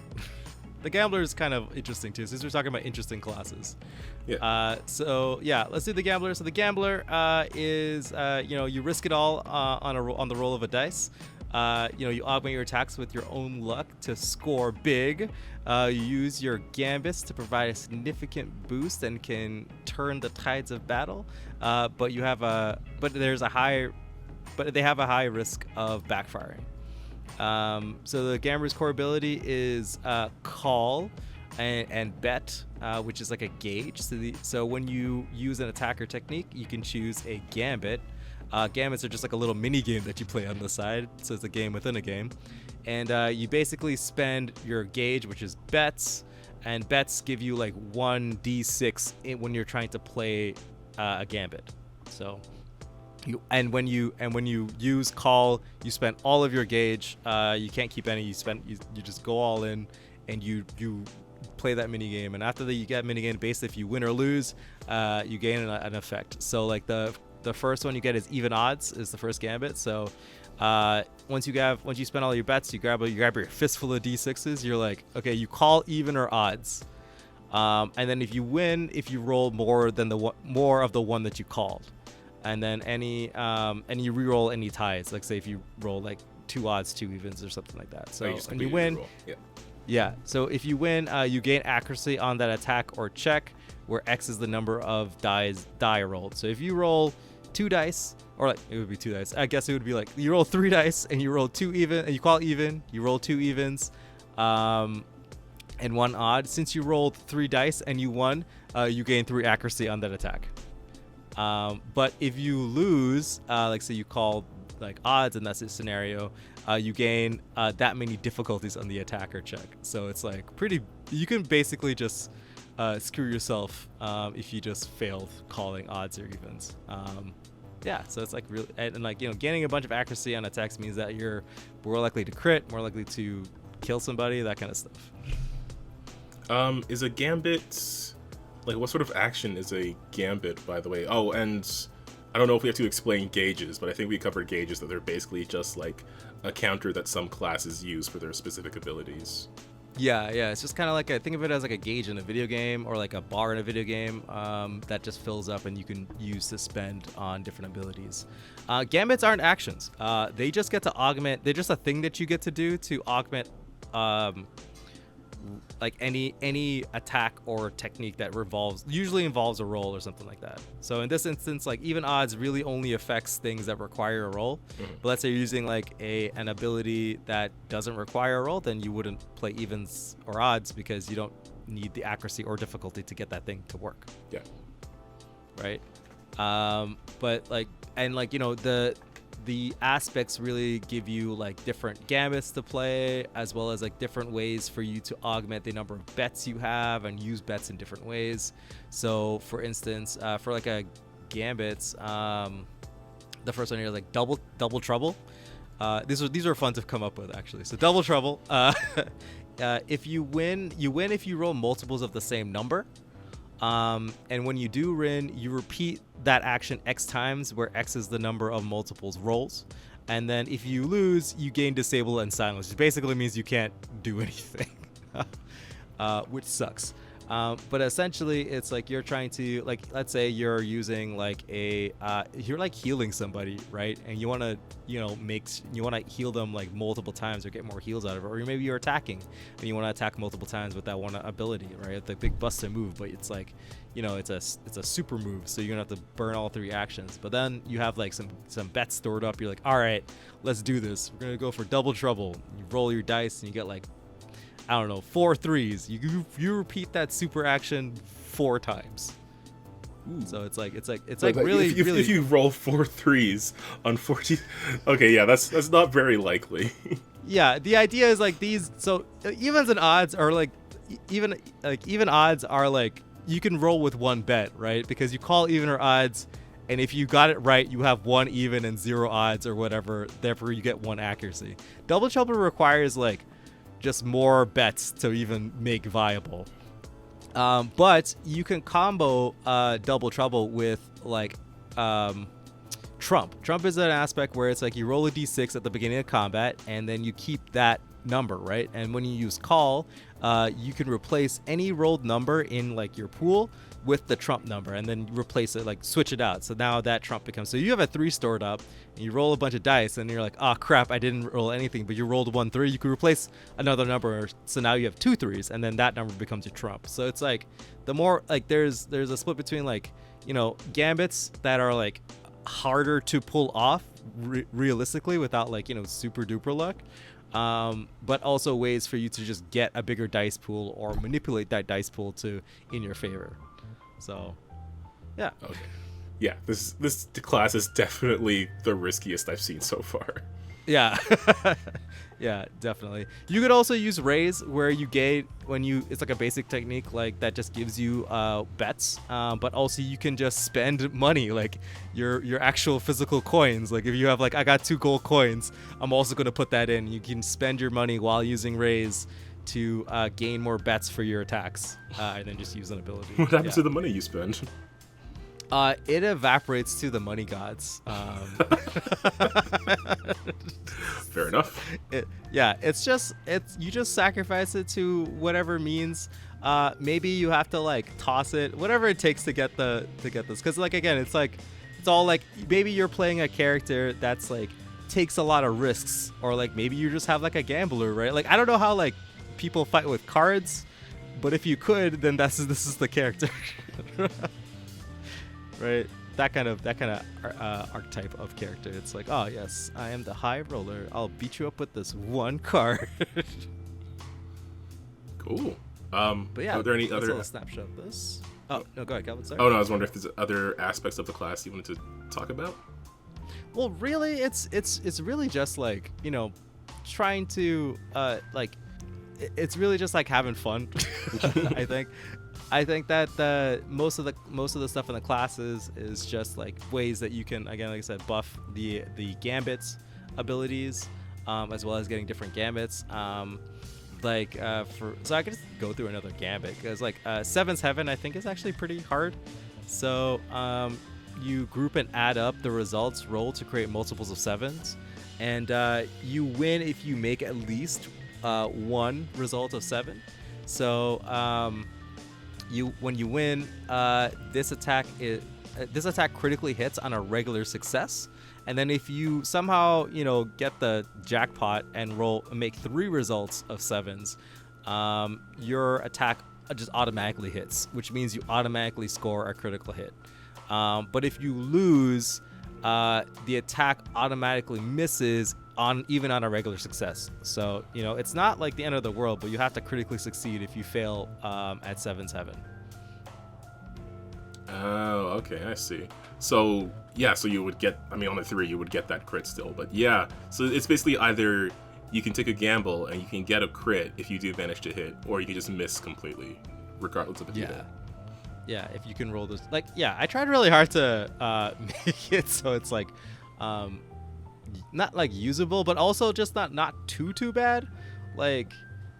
The gambler is kind of interesting too, since we're talking about interesting classes. Yeah. So yeah, let's do the gambler. So the gambler is you risk it all on the roll of a dice. You augment your attacks with your own luck to score big. You use your gambits to provide a significant boost and can turn the tides of battle. But they have a high risk of backfiring. So the gambler's core ability is call and bet, which is like a gauge. So when you use an attacker technique, you can choose a gambit. Gambits are just like a little mini game that you play on the side, so it's a game within a game. And you basically spend your gauge, which is bets, and bets give you like 1d6 when you're trying to play a gambit. So when you use call, you spend all of your gauge. You can't keep any. You just go all in, and you play that mini game. And after that, you get mini game based. If you win or lose, you gain an effect. So like the first one you get is even odds is the first gambit. So once you spend all your bets, you grab your fistful of d6s. You're like, okay, you call even or odds, and then if you win, if you roll more of the one that you called, and then and you re-roll any ties. Like say if you roll like 2 odds, 2 evens, or something like that. So when you win, yeah. So if you win, you gain accuracy on that attack or check, where X is the number of die rolled. So if you roll 2 dice, or like it would be 2 dice. I guess it would be like you roll 3 dice and you roll 2 even, and you call even. You roll 2 evens, and 1 odd. Since you rolled 3 dice and you won, you gain 3 accuracy on that attack. But if you lose, like say you call like odds in that scenario, you gain that many difficulties on the attacker check. So it's like you can basically just screw yourself if you just failed calling odds or evens. So it's like really, and like gaining a bunch of accuracy on attacks means that you're more likely to crit, more likely to kill somebody, that kind of stuff. Is a gambit like what sort of action is a gambit, by the way? Oh, and I don't know if we have to explain gauges, but I think we covered gauges, that they're basically just like a counter that some classes use for their specific abilities. Yeah, it's just kind of like think of it as like a gauge in a video game, or like a bar in a video game that just fills up and you can use to spend on different abilities. Gambits aren't actions. They just get to augment. They're just a thing that you get to do to augment like any attack or technique that usually involves a roll or something like that. So in this instance, like even odds really only affects things that require a roll. Mm-hmm. But let's say you're using like an ability that doesn't require a roll, then you wouldn't play evens or odds because you don't need the accuracy or difficulty to get that thing to work. Yeah. Right. But like, and like, the aspects really give you like different gambits to play, as well as like different ways for you to augment the number of bets you have and use bets in different ways. So for instance, for like a gambits, the first one here is like double trouble. These are fun to come up with, actually. So double trouble, if you win if you roll multiples of the same number. And when you do win, you repeat that action X times, where X is the number of multiples rolls. And then if you lose, you gain disable and silence, which basically means you can't do anything, which sucks. But essentially, it's like you're trying to, like, let's say you're using like you're like healing somebody, right? And you want to, heal them like multiple times or get more heals out of it. Or maybe you're attacking and you want to attack multiple times with that one ability, right? The big buster move, but it's like, it's a super move, so you're gonna have to burn all 3 actions. But then you have like some bets stored up. You're like, all right, let's do this. We're gonna go for double trouble. You roll your dice and you get like I don't know, 4 threes. You repeat that super action 4 times. Ooh. So it's like really really. If you roll 4 threes on 40, okay, yeah, that's not very likely. Yeah, the idea is like these. So evens and odds are like even odds are like you can roll with 1 bet, right? Because you call even or odds, and if you got it right, you have 1 even and 0 odds or whatever. Therefore, you get 1 accuracy. Double trouble requires like just more bets to even make viable. But you can combo double trouble with like trump. Trump is an aspect where it's like you roll a d6 at the beginning of combat, and then you keep that number, right? And when you use call, you can replace any rolled number in like your pool with the trump number, and then replace it, like switch it out. So now that trump becomes, so you have a 3 stored up, and you roll a bunch of dice, and you're like, oh crap, I didn't roll anything, but you rolled 1 3. You can replace another number, so now you have 2 3s, and then that number becomes your trump. So it's like the more like there's a split between like, you know, gambits that are like harder to pull off realistically without like, you know, super duper luck, but also ways for you to just get a bigger dice pool or manipulate that dice pool to in your favor. So yeah. Okay. Yeah, this class is definitely the riskiest I've seen so far. Yeah. Yeah, definitely. You could also use raise, where you gate when you, it's like a basic technique like that just gives you bets, but also you can just spend money, like your actual physical coins. Like if you have like, I got 2 gold coins, I'm also going to put that in. You can spend your money while using raise to gain more bets for your attacks, and then just use an ability. What happens to the money you spend? It evaporates to the money gods. Fair enough. You just sacrifice it to whatever means. Maybe you have to like toss it, whatever it takes to get this. Because like again, it's all like maybe you're playing a character that's like takes a lot of risks, or like maybe you just have like a gambler, right? Like I don't know how like people fight with cards, but if you could, then this is the character. Right, that kind of archetype of character. It's like, oh yes, I am the high roller. I'll beat you up with this 1 card. Cool. But yeah, are there any other? other? A little snapshot of this. Oh no, go ahead, Calvin. Sorry. Oh no, I was wondering if there's other aspects of the class you wanted to talk about. Well, really, it's really just like, you know, trying to like, it's really just like having fun. I think that most of the stuff in the classes is just like ways that you can, again, like I said, buff the gambits abilities, as well as getting different gambits. So I could just go through another gambit, because like 7's Heaven I think is actually pretty hard. So you group and add up the results roll to create multiples of 7s, and you win if you make at least 1 result of 7. So when you win, this attack critically hits on a regular success, and then if you somehow, you know, get the jackpot and make 3 results of 7s, your attack just automatically hits, which means you automatically score a critical hit. But if you lose, the attack automatically misses even on a regular success. So, you know, it's not like the end of the world, but you have to critically succeed if you fail at 7's Heaven. Oh, okay, I see. So yeah, so you would get, I mean, on a 3 you would get that crit still, but yeah, so it's basically either you can take a gamble and you can get a crit if you do manage to hit, or you can just miss completely, regardless of if you hit. Yeah, if you can roll those. Like, yeah, I tried really hard to make it so it's like not like usable, but also just not too bad. Like,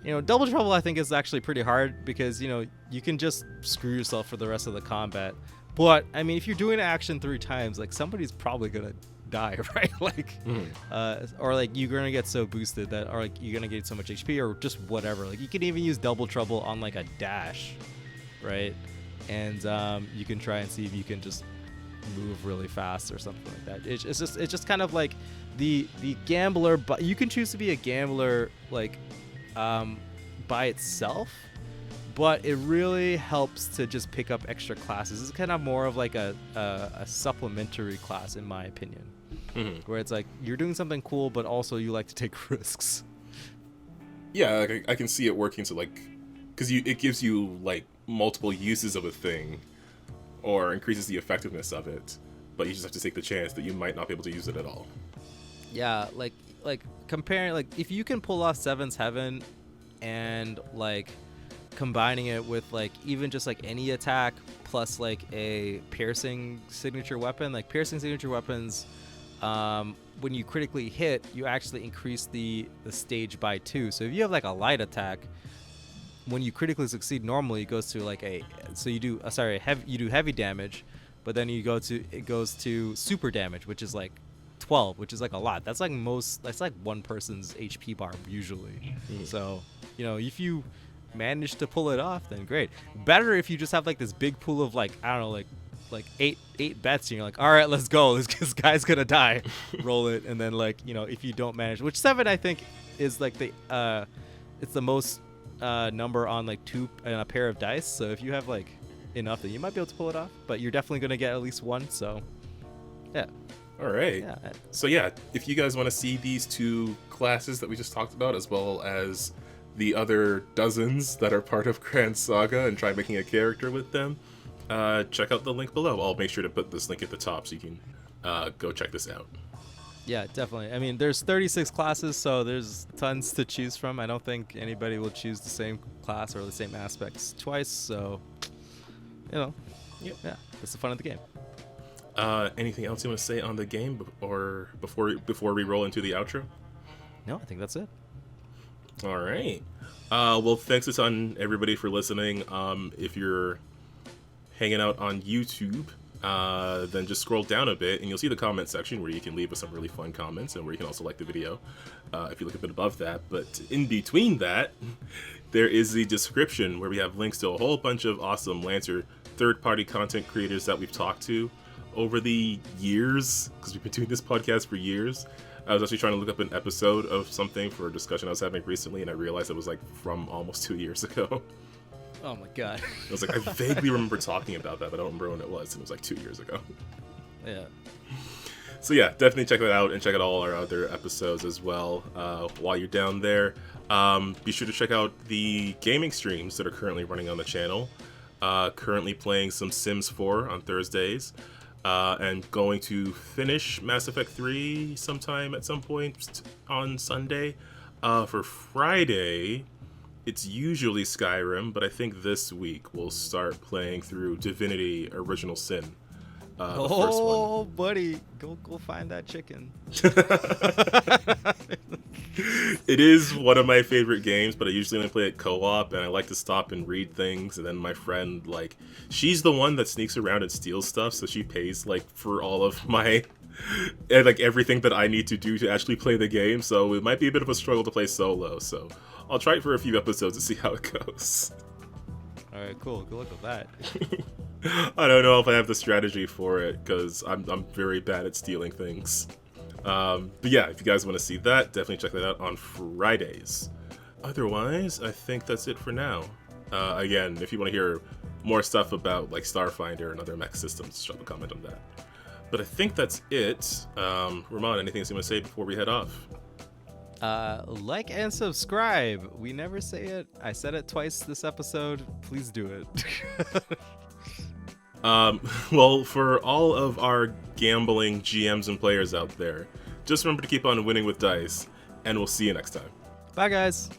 you know, double trouble I think is actually pretty hard, because, you know, you can just screw yourself for the rest of the combat. But I mean, if you're doing an action 3 times, like somebody's probably gonna die, right? Like, or like you're gonna get so boosted that, or like you're gonna get so much HP or just whatever. Like you can even use double trouble on like a dash, right? And you can try and see if you can just move really fast or something like that. It's just kind of like the gambler, but you can choose to be a gambler like by itself, but it really helps to just pick up extra classes. It's kind of more of like a supplementary class, in my opinion, where it's like you're doing something cool, but also you like to take risks. Yeah, like I can see it working to like, because it gives you like multiple uses of a thing, or increases the effectiveness of it, but you just have to take the chance that you might not be able to use it at all. Yeah, like comparing, like if you can pull off Seven's Heaven and like combining it with like even just like any attack plus like a piercing signature weapon, like piercing signature weapons, when you critically hit, you actually increase the stage by 2. So if you have like a light attack, when you critically succeed, normally it goes to like you do you do heavy damage, but then it goes to super damage, which is like 12, which is like a lot. That's like one person's HP bar usually. So, you know, if you manage to pull it off, then great. Better if you just have like this big pool of like, I don't know, like eight bets, and you're like, all right, let's go, this guy's gonna die. Roll it, and then like, you know, if you don't manage, which 7 I think is like it's the most number on like 2 and a pair of dice. So if you have like enough, then you might be able to pull it off, but you're definitely gonna get at least 1. So yeah. All right. Yeah. So yeah, if you guys want to see these 2 classes that we just talked about, as well as the other dozens that are part of Grand Saga, and try making a character with them, check out the link below. I'll make sure to put this link at the top so you can go check this out. Yeah, definitely. I mean, there's 36 classes, so there's tons to choose from. I don't think anybody will choose the same class or the same aspects twice, so, you know, yeah, that's the fun of the game. Anything else you want to say on the game, or before we roll into the outro? No, I think that's it. All right. Well, thanks a ton, everybody, for listening. If you're hanging out on YouTube, then just scroll down a bit, and you'll see the comment section where you can leave us some really fun comments, and where you can also like the video if you look a bit above that. But in between that, there is the description where we have links to a whole bunch of awesome Lancer third-party content creators that we've talked to over the years, because we've been doing this podcast for years. I was actually trying to look up an episode of something for a discussion I was having recently, and I realized it was like from almost 2 years ago. Oh my god. I was like, I vaguely remember talking about that, but I don't remember when it was, and it was like 2 years ago. Yeah. So yeah, definitely check that out, and check out all our other episodes as well while you're down there. Be sure to check out the gaming streams that are currently running on the channel. Currently playing some Sims 4 on Thursdays. And going to finish Mass Effect 3 sometime at some point on Sunday. For Friday, it's usually Skyrim, but I think this week we'll start playing through Divinity Original Sin. The first one. Buddy, go find that chicken. It is one of my favorite games, but I usually only play it co-op, and I like to stop and read things, and then my friend, like, she's the one that sneaks around and steals stuff, so she pays, like, for all of my, and, like, everything that I need to do to actually play the game, so it might be a bit of a struggle to play solo, so I'll try it for a few episodes to see how it goes. Alright, cool. Good luck with that. I don't know if I have the strategy for it, because I'm very bad at stealing things. But yeah, if you guys want to see that, definitely check that out on Fridays. Otherwise, I think that's it for now. Again, if you want to hear more stuff about like Starfinder and other mech systems, just drop a comment on that. But I think that's it. Ramon, anything else you want to say before we head off? Like and subscribe. We never say it. I said it twice this episode. Please do it. Well, for all of our gambling GMs and players out there, just remember to keep on winning with dice, and we'll see you next time. Bye, guys.